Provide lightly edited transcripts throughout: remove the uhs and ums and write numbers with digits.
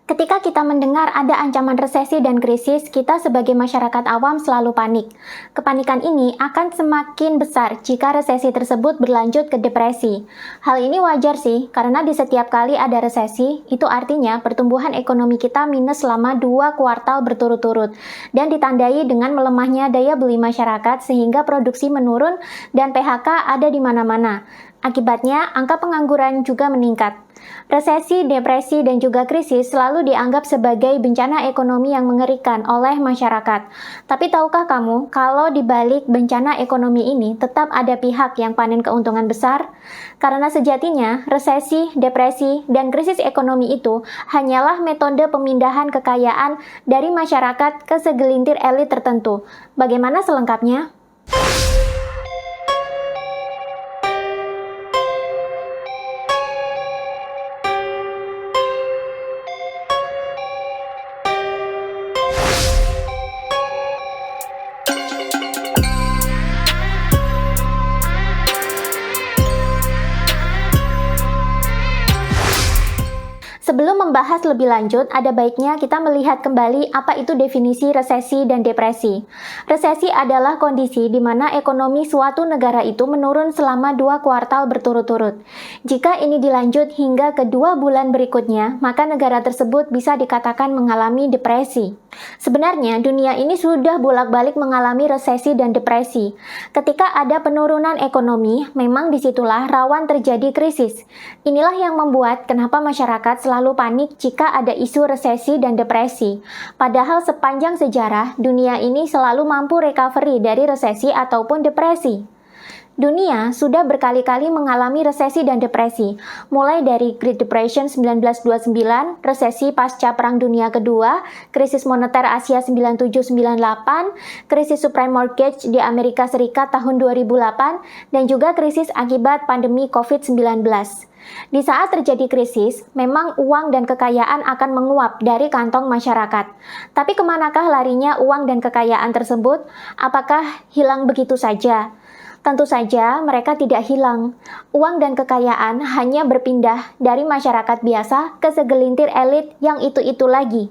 Ketika kita mendengar ada ancaman resesi dan krisis, kita sebagai masyarakat awam selalu panik. Kepanikan ini akan semakin besar jika resesi tersebut berlanjut ke depresi. Hal ini wajar sih, karena di setiap kali ada resesi, itu artinya pertumbuhan ekonomi kita minus selama 2 kuartal berturut-turut, dan ditandai dengan melemahnya daya beli masyarakat sehingga produksi menurun dan PHK ada di mana-mana. Akibatnya, angka pengangguran juga meningkat. Resesi, depresi, dan juga krisis selalu dianggap sebagai bencana ekonomi yang mengerikan oleh masyarakat. Tapi tahukah kamu, kalau di balik bencana ekonomi ini tetap ada pihak yang panen keuntungan besar? Karena sejatinya, resesi, depresi, dan krisis ekonomi itu hanyalah metode pemindahan kekayaan dari masyarakat ke segelintir elit tertentu. Bagaimana selengkapnya? Sebelum membahas lebih lanjut, ada baiknya kita melihat kembali apa itu definisi resesi dan depresi. Resesi adalah kondisi di mana ekonomi suatu negara itu menurun selama 2 kuartal berturut-turut. Jika ini dilanjut hingga ke 2 bulan berikutnya, maka negara tersebut bisa dikatakan mengalami depresi. Sebenarnya, dunia ini sudah bolak-balik mengalami resesi dan depresi. Ketika ada penurunan ekonomi, memang disitulah rawan terjadi krisis. Inilah yang membuat kenapa masyarakat selalu panik jika ada isu resesi dan depresi. Padahal sepanjang sejarah, dunia ini selalu mampu recovery dari resesi ataupun depresi. Dunia sudah berkali-kali mengalami resesi dan depresi, mulai dari Great Depression 1929, resesi pasca Perang Dunia Kedua, krisis moneter Asia 97-98, krisis subprime mortgage di Amerika Serikat tahun 2008, dan juga krisis akibat pandemi COVID-19. Di saat terjadi krisis, memang uang dan kekayaan akan menguap dari kantong masyarakat. Tapi kemanakah larinya uang dan kekayaan tersebut? Apakah hilang begitu saja? Tentu saja mereka tidak hilang. Uang dan kekayaan hanya berpindah dari masyarakat biasa ke segelintir elit yang itu-itu lagi.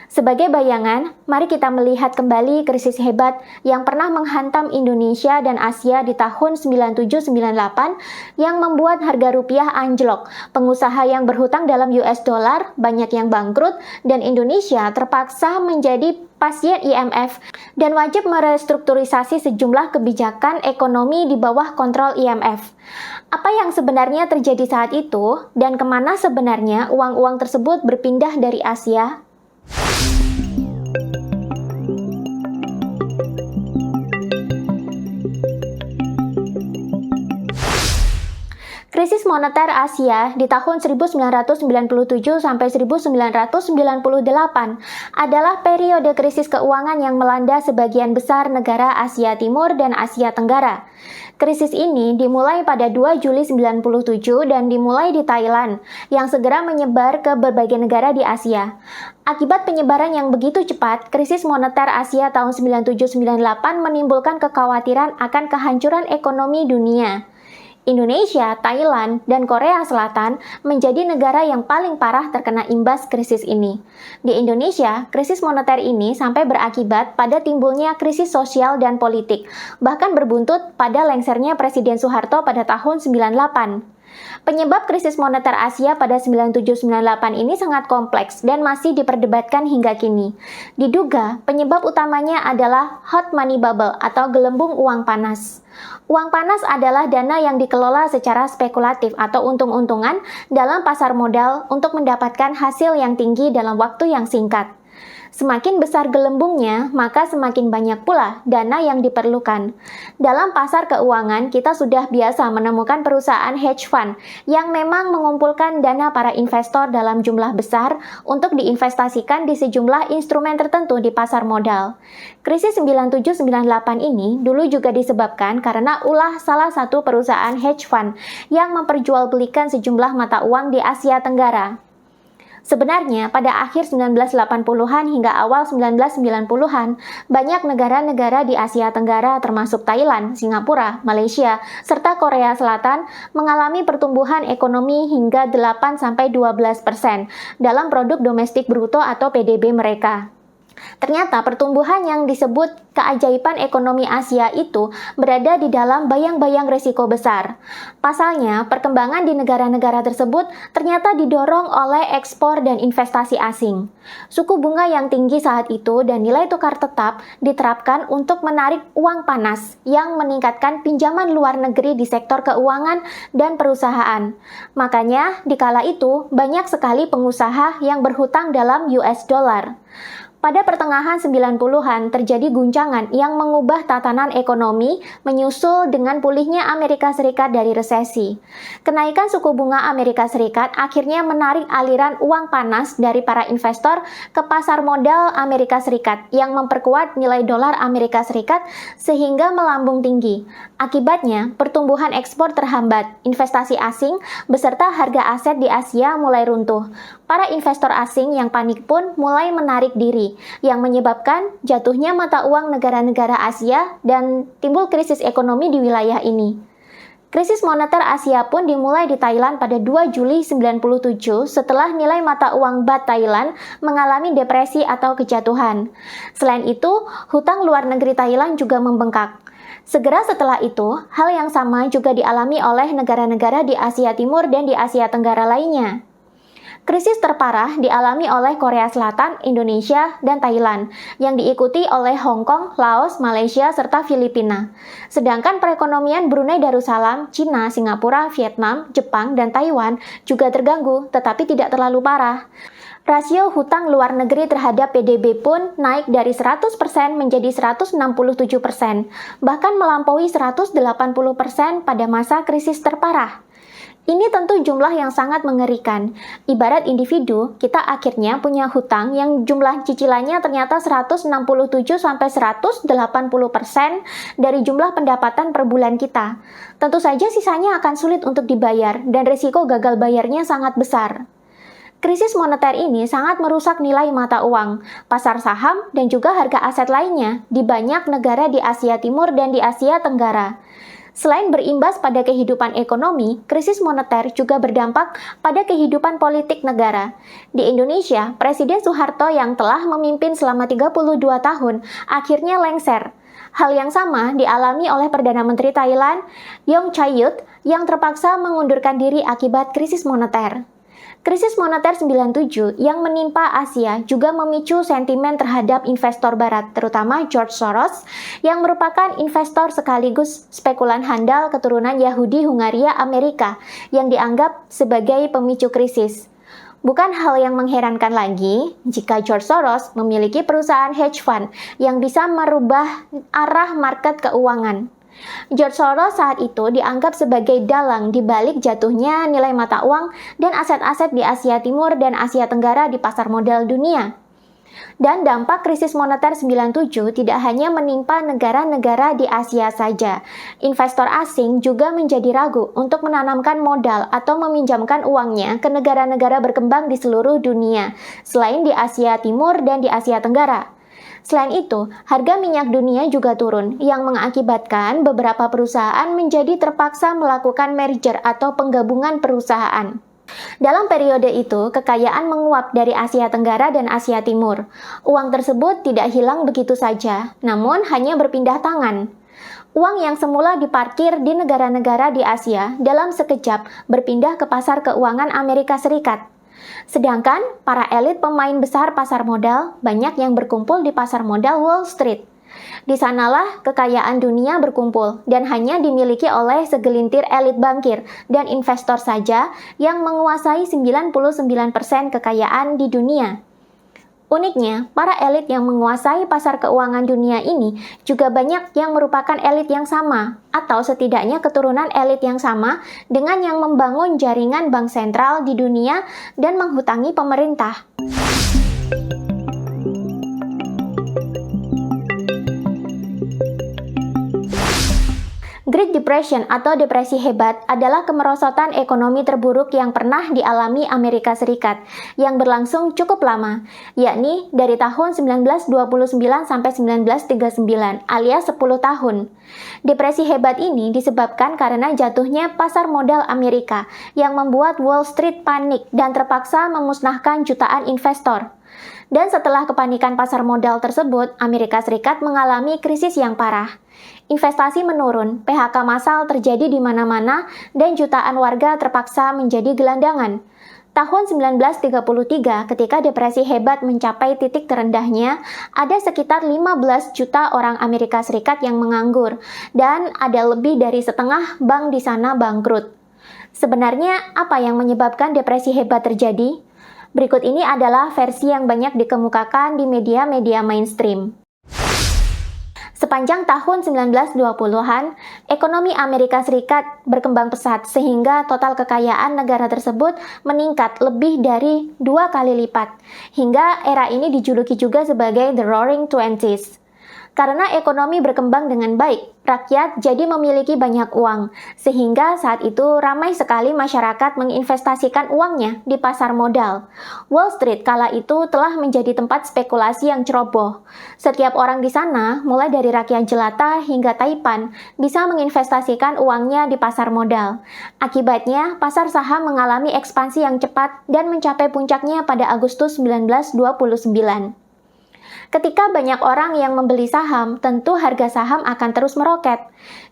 Sebagai bayangan, mari kita melihat kembali krisis hebat yang pernah menghantam Indonesia dan Asia di tahun 97-98 yang membuat harga rupiah anjlok, pengusaha yang berhutang dalam US dollar banyak yang bangkrut, dan Indonesia terpaksa menjadi pasien IMF dan wajib merestrukturisasi sejumlah kebijakan ekonomi di bawah kontrol IMF. Apa yang sebenarnya terjadi saat itu dan kemana sebenarnya uang-uang tersebut berpindah dari Asia? Krisis moneter Asia di tahun 1997 sampai 1998 adalah periode krisis keuangan yang melanda sebagian besar negara Asia Timur dan Asia Tenggara. Krisis ini dimulai pada 2 Juli 1997 dan dimulai di Thailand, yang segera menyebar ke berbagai negara di Asia. Akibat penyebaran yang begitu cepat, krisis moneter Asia tahun 97-98 menimbulkan kekhawatiran akan kehancuran ekonomi dunia. Indonesia, Thailand, dan Korea Selatan menjadi negara yang paling parah terkena imbas krisis ini. Di Indonesia, krisis moneter ini sampai berakibat pada timbulnya krisis sosial dan politik, bahkan berbuntut pada lengsernya Presiden Soeharto pada tahun 98. Penyebab krisis moneter Asia pada 97-98 ini sangat kompleks dan masih diperdebatkan hingga kini. Diduga, penyebab utamanya adalah hot money bubble atau gelembung uang panas. Uang panas adalah dana yang dikelola secara spekulatif atau untung-untungan dalam pasar modal untuk mendapatkan hasil yang tinggi dalam waktu yang singkat. Semakin besar gelembungnya, maka semakin banyak pula dana yang diperlukan. Dalam pasar keuangan, kita sudah biasa menemukan perusahaan hedge fund yang memang mengumpulkan dana para investor dalam jumlah besar untuk diinvestasikan di sejumlah instrumen tertentu di pasar modal. Krisis 97-98 ini dulu juga disebabkan karena ulah salah satu perusahaan hedge fund yang memperjualbelikan sejumlah mata uang di Asia Tenggara. Sebenarnya, pada akhir 1980-an hingga awal 1990-an, banyak negara-negara di Asia Tenggara termasuk Thailand, Singapura, Malaysia, serta Korea Selatan mengalami pertumbuhan ekonomi hingga 8-12% dalam produk domestik bruto atau PDB mereka. Ternyata pertumbuhan yang disebut keajaiban ekonomi Asia itu berada di dalam bayang-bayang risiko besar. Pasalnya, perkembangan di negara-negara tersebut ternyata didorong oleh ekspor dan investasi asing. Suku bunga yang tinggi saat itu dan nilai tukar tetap diterapkan untuk menarik uang panas yang meningkatkan pinjaman luar negeri di sektor keuangan dan perusahaan. Makanya, di kala itu banyak sekali pengusaha yang berhutang dalam US dollar. Pada pertengahan 90-an terjadi guncangan yang mengubah tatanan ekonomi menyusul dengan pulihnya Amerika Serikat dari resesi. Kenaikan suku bunga Amerika Serikat akhirnya menarik aliran uang panas dari para investor ke pasar modal Amerika Serikat yang memperkuat nilai dolar Amerika Serikat sehingga melambung tinggi. Akibatnya, pertumbuhan ekspor terhambat, investasi asing beserta harga aset di Asia mulai runtuh. Para investor asing yang panik pun mulai menarik diri, yang menyebabkan jatuhnya mata uang negara-negara Asia dan timbul krisis ekonomi di wilayah ini. Krisis moneter Asia pun dimulai di Thailand pada 2 Juli 97 setelah nilai mata uang baht Thailand mengalami depresi atau kejatuhan. Selain itu, hutang luar negeri Thailand juga membengkak. Segera setelah itu, hal yang sama juga dialami oleh negara-negara di Asia Timur dan di Asia Tenggara lainnya. Krisis terparah dialami oleh Korea Selatan, Indonesia, dan Thailand, yang diikuti oleh Hong Kong, Laos, Malaysia, serta Filipina. Sedangkan perekonomian Brunei Darussalam, Cina, Singapura, Vietnam, Jepang, dan Taiwan juga terganggu, tetapi tidak terlalu parah. Rasio hutang luar negeri terhadap PDB pun naik dari 100% menjadi 167%, bahkan melampaui 180% pada masa krisis terparah. Ini tentu jumlah yang sangat mengerikan. Ibarat individu, kita akhirnya punya hutang yang jumlah cicilannya ternyata 167-180% dari jumlah pendapatan per bulan kita. Tentu saja sisanya akan sulit untuk dibayar dan risiko gagal bayarnya sangat besar. Krisis moneter ini sangat merusak nilai mata uang, pasar saham, dan juga harga aset lainnya di banyak negara di Asia Timur dan di Asia Tenggara. Selain berimbas pada kehidupan ekonomi, krisis moneter juga berdampak pada kehidupan politik negara. Di Indonesia, Presiden Soeharto yang telah memimpin selama 32 tahun akhirnya lengser. Hal yang sama dialami oleh Perdana Menteri Thailand, Young Chayut, yang terpaksa mengundurkan diri akibat krisis moneter. Krisis moneter 97 yang menimpa Asia juga memicu sentimen terhadap investor barat, terutama George Soros, yang merupakan investor sekaligus spekulan handal keturunan Yahudi Hungaria Amerika, yang dianggap sebagai pemicu krisis. Bukan hal yang mengherankan lagi jika George Soros memiliki perusahaan hedge fund yang bisa merubah arah market keuangan. George Soros saat itu dianggap sebagai dalang di balik jatuhnya nilai mata uang dan aset-aset di Asia Timur dan Asia Tenggara di pasar modal dunia. Dan dampak krisis moneter 97 tidak hanya menimpa negara-negara di Asia saja. Investor asing juga menjadi ragu untuk menanamkan modal atau meminjamkan uangnya ke negara-negara berkembang di seluruh dunia, selain di Asia Timur dan di Asia Tenggara. Selain itu, harga minyak dunia juga turun, yang mengakibatkan beberapa perusahaan menjadi terpaksa melakukan merger atau penggabungan perusahaan. Dalam periode itu, kekayaan menguap dari Asia Tenggara dan Asia Timur. Uang tersebut tidak hilang begitu saja, namun hanya berpindah tangan. Uang yang semula diparkir di negara-negara di Asia dalam sekejap berpindah ke pasar keuangan Amerika Serikat. Sedangkan para elit pemain besar pasar modal banyak yang berkumpul di pasar modal Wall Street. Di sanalah kekayaan dunia berkumpul dan hanya dimiliki oleh segelintir elit bankir dan investor saja yang menguasai 99% kekayaan di dunia. Uniknya, para elit yang menguasai pasar keuangan dunia ini juga banyak yang merupakan elit yang sama, atau setidaknya keturunan elit yang sama dengan yang membangun jaringan bank sentral di dunia dan menghutangi pemerintah. Great Depression atau depresi hebat adalah kemerosotan ekonomi terburuk yang pernah dialami Amerika Serikat yang berlangsung cukup lama, yakni dari tahun 1929 sampai 1939 alias 10 tahun. Depresi hebat ini disebabkan karena jatuhnya pasar modal Amerika yang membuat Wall Street panik dan terpaksa memusnahkan jutaan investor. Dan setelah kepanikan pasar modal tersebut, Amerika Serikat mengalami krisis yang parah. Investasi menurun, PHK massal terjadi di mana-mana, dan jutaan warga terpaksa menjadi gelandangan. Tahun 1933, ketika depresi hebat mencapai titik terendahnya, ada sekitar 15 juta orang Amerika Serikat yang menganggur, dan ada lebih dari setengah bank di sana bangkrut. Sebenarnya, apa yang menyebabkan depresi hebat terjadi? Berikut ini adalah versi yang banyak dikemukakan di media-media mainstream. Sepanjang tahun 1920-an, ekonomi Amerika Serikat berkembang pesat sehingga total kekayaan negara tersebut meningkat lebih dari 2 kali lipat. Hingga era ini dijuluki juga sebagai The Roaring Twenties. Karena ekonomi berkembang dengan baik, rakyat jadi memiliki banyak uang, sehingga saat itu ramai sekali masyarakat menginvestasikan uangnya di pasar modal. Wall Street kala itu telah menjadi tempat spekulasi yang ceroboh. Setiap orang di sana, mulai dari rakyat jelata hingga taipan, bisa menginvestasikan uangnya di pasar modal. Akibatnya, pasar saham mengalami ekspansi yang cepat dan mencapai puncaknya pada Agustus 1929. Ketika banyak orang yang membeli saham, tentu harga saham akan terus meroket.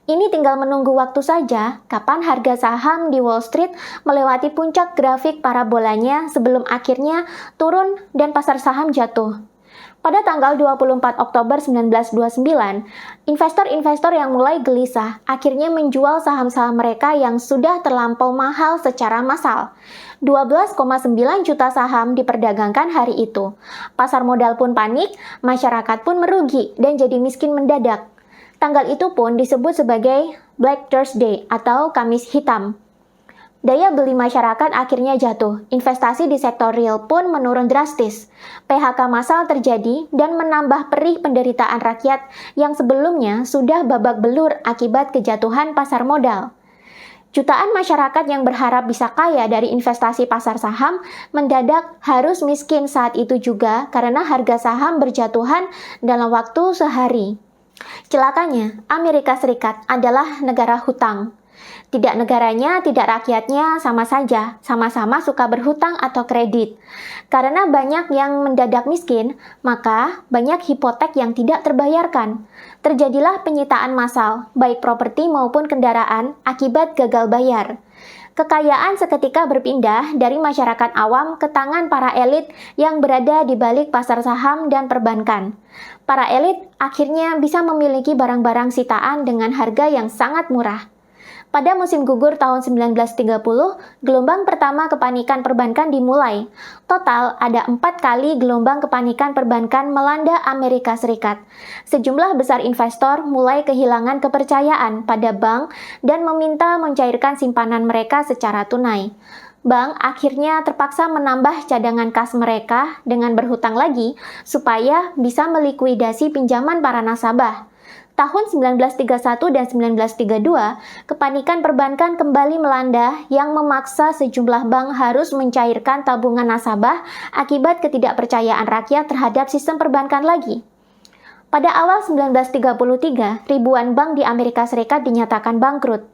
Ini tinggal menunggu waktu saja kapan harga saham di Wall Street melewati puncak grafik parabolanya sebelum akhirnya turun dan pasar saham jatuh. Pada tanggal 24 Oktober 1929, investor-investor yang mulai gelisah akhirnya menjual saham-saham mereka yang sudah terlampau mahal secara massal. 12,9 juta saham diperdagangkan hari itu. Pasar modal pun panik, masyarakat pun merugi dan jadi miskin mendadak. Tanggal itu pun disebut sebagai Black Thursday atau Kamis Hitam. Daya beli masyarakat akhirnya jatuh, investasi di sektor real pun menurun drastis. PHK massal terjadi dan menambah perih penderitaan rakyat yang sebelumnya sudah babak belur akibat kejatuhan pasar modal. Jutaan masyarakat yang berharap bisa kaya dari investasi pasar saham mendadak harus miskin saat itu juga karena harga saham berjatuhan dalam waktu sehari. Celakanya, Amerika Serikat adalah negara hutang. Tidak negaranya, tidak rakyatnya sama saja, sama-sama suka berhutang atau kredit. Karena banyak yang mendadak miskin, maka banyak hipotek yang tidak terbayarkan. Terjadilah penyitaan massal, baik properti maupun kendaraan, akibat gagal bayar. Kekayaan seketika berpindah dari masyarakat awam ke tangan para elit yang berada di balik pasar saham dan perbankan. Para elit akhirnya bisa memiliki barang-barang sitaan dengan harga yang sangat murah. Pada musim gugur tahun 1930, gelombang pertama kepanikan perbankan dimulai. Total ada 4 kali gelombang kepanikan perbankan melanda Amerika Serikat. Sejumlah besar investor mulai kehilangan kepercayaan pada bank dan meminta mencairkan simpanan mereka secara tunai. Bank akhirnya terpaksa menambah cadangan kas mereka dengan berhutang lagi supaya bisa melikuidasi pinjaman para nasabah. Tahun 1931 dan 1932, kepanikan perbankan kembali melanda yang memaksa sejumlah bank harus mencairkan tabungan nasabah akibat ketidakpercayaan rakyat terhadap sistem perbankan lagi. Pada awal 1933, ribuan bank di Amerika Serikat dinyatakan bangkrut.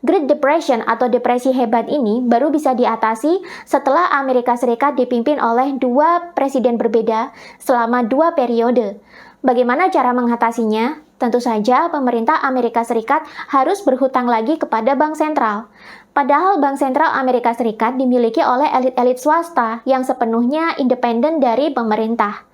Great Depression atau depresi hebat ini baru bisa diatasi setelah Amerika Serikat dipimpin oleh 2 presiden berbeda selama 2 periode. Bagaimana cara mengatasinya? Tentu saja pemerintah Amerika Serikat harus berhutang lagi kepada bank sentral. Padahal bank sentral Amerika Serikat dimiliki oleh elit-elit swasta yang sepenuhnya independen dari pemerintah.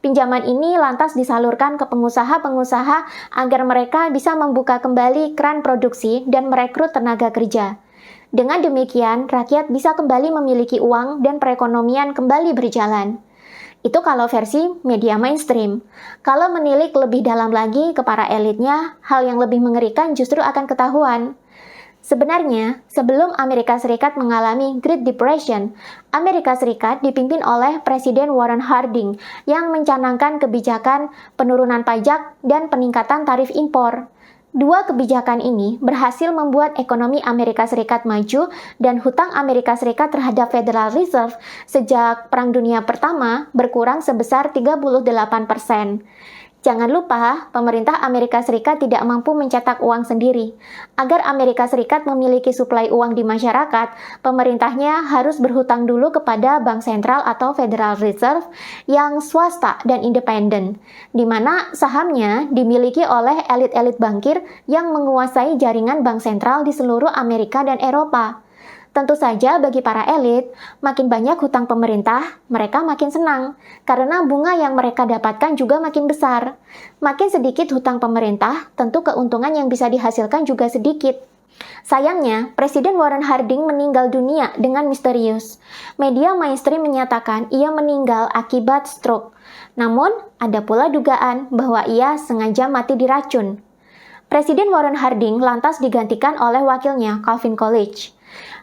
Pinjaman ini lantas disalurkan ke pengusaha-pengusaha agar mereka bisa membuka kembali keran produksi dan merekrut tenaga kerja. Dengan demikian, rakyat bisa kembali memiliki uang dan perekonomian kembali berjalan. Itu kalau versi media mainstream. Kalau menilik lebih dalam lagi ke para elitnya, hal yang lebih mengerikan justru akan ketahuan. Sebenarnya, sebelum Amerika Serikat mengalami Great Depression, Amerika Serikat dipimpin oleh Presiden Warren Harding yang mencanangkan kebijakan penurunan pajak dan peningkatan tarif impor. Dua kebijakan ini berhasil membuat ekonomi Amerika Serikat maju dan hutang Amerika Serikat terhadap Federal Reserve sejak Perang Dunia Pertama berkurang sebesar 38%. Jangan lupa, pemerintah Amerika Serikat tidak mampu mencetak uang sendiri. Agar Amerika Serikat memiliki suplai uang di masyarakat, pemerintahnya harus berhutang dulu kepada Bank Sentral atau Federal Reserve yang swasta dan independen, di mana sahamnya dimiliki oleh elit-elit bankir yang menguasai jaringan bank sentral di seluruh Amerika dan Eropa. Tentu saja bagi para elit, makin banyak hutang pemerintah, mereka makin senang, karena bunga yang mereka dapatkan juga makin besar. Makin sedikit hutang pemerintah, tentu keuntungan yang bisa dihasilkan juga sedikit. Sayangnya, Presiden Warren Harding meninggal dunia dengan misterius. Media mainstream menyatakan ia meninggal akibat stroke. Namun, ada pula dugaan bahwa ia sengaja mati diracun. Presiden Warren Harding lantas digantikan oleh wakilnya, Calvin Coolidge.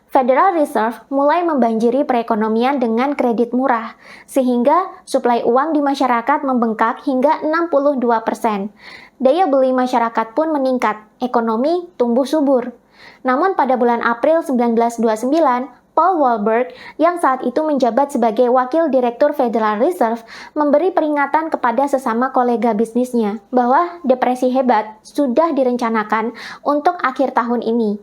Federal Reserve mulai membanjiri perekonomian dengan kredit murah, sehingga suplai uang di masyarakat membengkak hingga 62%. Daya beli masyarakat pun meningkat, ekonomi tumbuh subur. Namun pada bulan April 1929, Paul Walberg yang saat itu menjabat sebagai Wakil Direktur Federal Reserve memberi peringatan kepada sesama kolega bisnisnya bahwa depresi hebat sudah direncanakan untuk akhir tahun ini.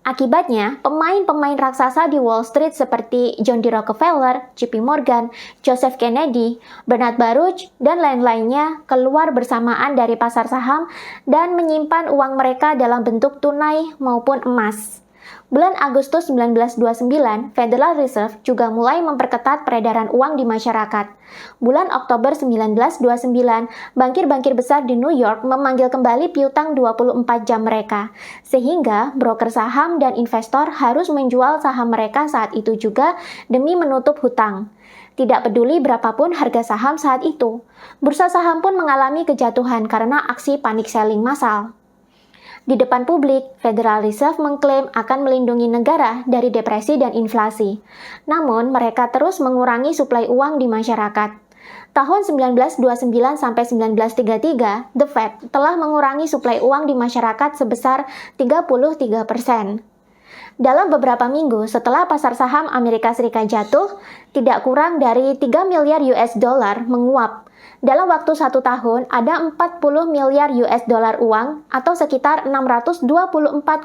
Akibatnya, pemain-pemain raksasa di Wall Street seperti John D. Rockefeller, JP Morgan, Joseph Kennedy, Bernard Baruch, dan lain-lainnya keluar bersamaan dari pasar saham dan menyimpan uang mereka dalam bentuk tunai maupun emas. Bulan Agustus 1929, Federal Reserve juga mulai memperketat peredaran uang di masyarakat. Bulan Oktober 1929, bankir-bankir besar di New York memanggil kembali piutang 24 jam mereka, sehingga broker saham dan investor harus menjual saham mereka saat itu juga demi menutup hutang. Tidak peduli berapapun harga saham saat itu, bursa saham pun mengalami kejatuhan karena aksi panic selling massal. Di depan publik, Federal Reserve mengklaim akan melindungi negara dari depresi dan inflasi. Namun, mereka terus mengurangi suplai uang di masyarakat. Tahun 1929 sampai 1933, The Fed telah mengurangi suplai uang di masyarakat sebesar 33%. Dalam beberapa minggu setelah pasar saham Amerika Serikat jatuh, tidak kurang dari 3 miliar US dollar menguap. Dalam waktu 1 tahun, ada 40 miliar US dollar uang atau sekitar 624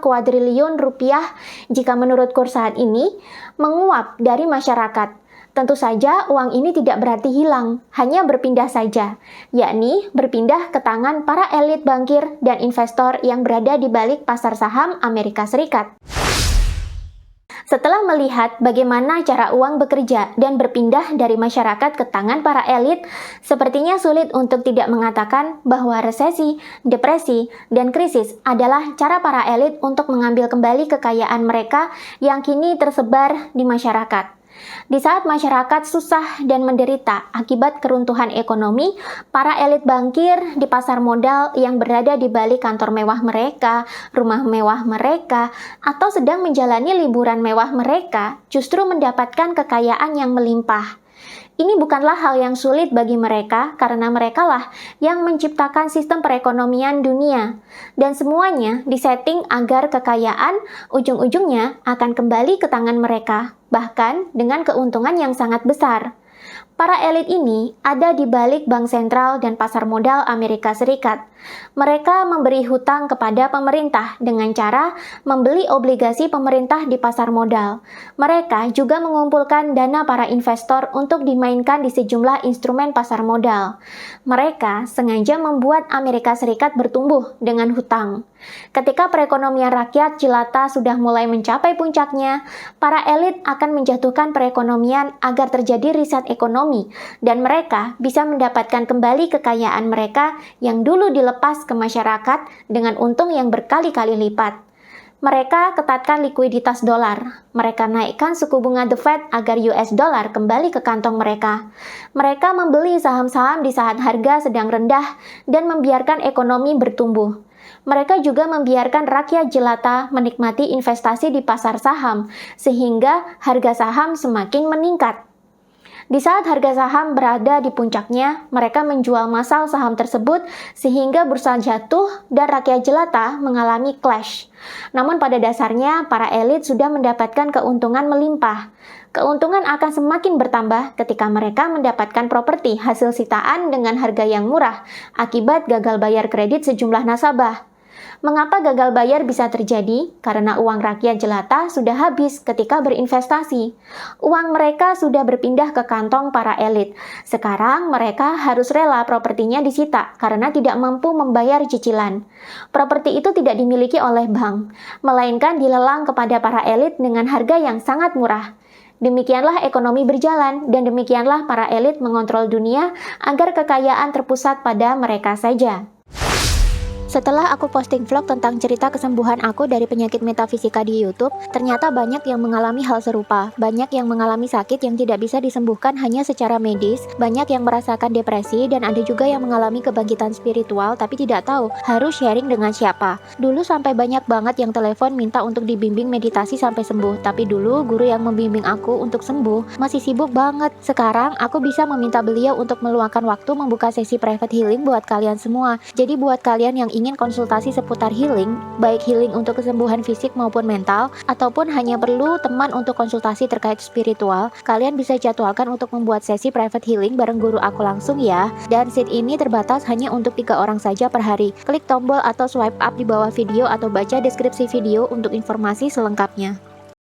kuadriliun rupiah jika menurut kurs saat ini, menguap dari masyarakat. Tentu saja uang ini tidak berarti hilang, hanya berpindah saja, yakni berpindah ke tangan para elit bankir dan investor yang berada di balik pasar saham Amerika Serikat. Setelah melihat bagaimana cara uang bekerja dan berpindah dari masyarakat ke tangan para elit, sepertinya sulit untuk tidak mengatakan bahwa resesi, depresi, dan krisis adalah cara para elit untuk mengambil kembali kekayaan mereka yang kini tersebar di masyarakat. Di saat masyarakat susah dan menderita akibat keruntuhan ekonomi, para elit bankir di pasar modal yang berada di balik kantor mewah mereka, rumah mewah mereka, atau sedang menjalani liburan mewah mereka, justru mendapatkan kekayaan yang melimpah. Ini bukanlah hal yang sulit bagi mereka karena merekalah yang menciptakan sistem perekonomian dunia. Dan semuanya disetting agar kekayaan ujung-ujungnya akan kembali ke tangan mereka, bahkan dengan keuntungan yang sangat besar. Para elit ini ada di balik bank sentral dan pasar modal Amerika Serikat. Mereka memberi hutang kepada pemerintah dengan cara membeli obligasi pemerintah di pasar modal. Mereka juga mengumpulkan dana para investor untuk dimainkan di sejumlah instrumen pasar modal. Mereka sengaja membuat Amerika Serikat bertumbuh dengan hutang. Ketika perekonomian rakyat jelata sudah mulai mencapai puncaknya, para elit akan menjatuhkan perekonomian agar terjadi riset ekonomi dan mereka bisa mendapatkan kembali kekayaan mereka yang dulu dilepas ke masyarakat dengan untung yang berkali-kali lipat. Mereka ketatkan likuiditas dolar. Mereka naikkan suku bunga The Fed agar US dollar kembali ke kantong mereka. Mereka membeli saham-saham di saat harga sedang rendah dan membiarkan ekonomi bertumbuh. Mereka juga membiarkan rakyat jelata menikmati investasi di pasar saham, sehingga harga saham semakin meningkat. Di saat harga saham berada di puncaknya, mereka menjual massal saham tersebut sehingga bursa jatuh dan rakyat jelata mengalami clash. Namun pada dasarnya, para elit sudah mendapatkan keuntungan melimpah. Keuntungan akan semakin bertambah ketika mereka mendapatkan properti hasil sitaan dengan harga yang murah akibat gagal bayar kredit sejumlah nasabah. Mengapa gagal bayar bisa terjadi? Karena uang rakyat jelata sudah habis ketika berinvestasi. Uang mereka sudah berpindah ke kantong para elit. Sekarang mereka harus rela propertinya disita karena tidak mampu membayar cicilan. Properti itu tidak dimiliki oleh bank, melainkan dilelang kepada para elit dengan harga yang sangat murah. Demikianlah ekonomi berjalan, dan demikianlah para elit mengontrol dunia agar kekayaan terpusat pada mereka saja. Setelah aku posting vlog tentang cerita kesembuhan aku dari penyakit metafisika di YouTube, ternyata banyak yang mengalami hal serupa. Banyak yang mengalami sakit yang tidak bisa disembuhkan hanya secara medis, banyak yang merasakan depresi, dan ada juga yang mengalami kebangkitan spiritual tapi tidak tahu harus sharing dengan siapa. Dulu sampai banyak banget yang telepon minta untuk dibimbing meditasi sampai sembuh, tapi dulu guru yang membimbing aku untuk sembuh masih sibuk banget. Sekarang aku bisa meminta beliau untuk meluangkan waktu membuka sesi private healing buat kalian semua. Jadi buat kalian yang ingin konsultasi seputar healing, baik healing untuk kesembuhan fisik maupun mental, ataupun hanya perlu teman untuk konsultasi terkait spiritual, kalian bisa jadwalkan untuk membuat sesi private healing bareng guru aku langsung ya. Dan seat ini terbatas hanya untuk 3 orang saja per hari. Klik tombol atau swipe up di bawah video atau baca deskripsi video untuk informasi selengkapnya.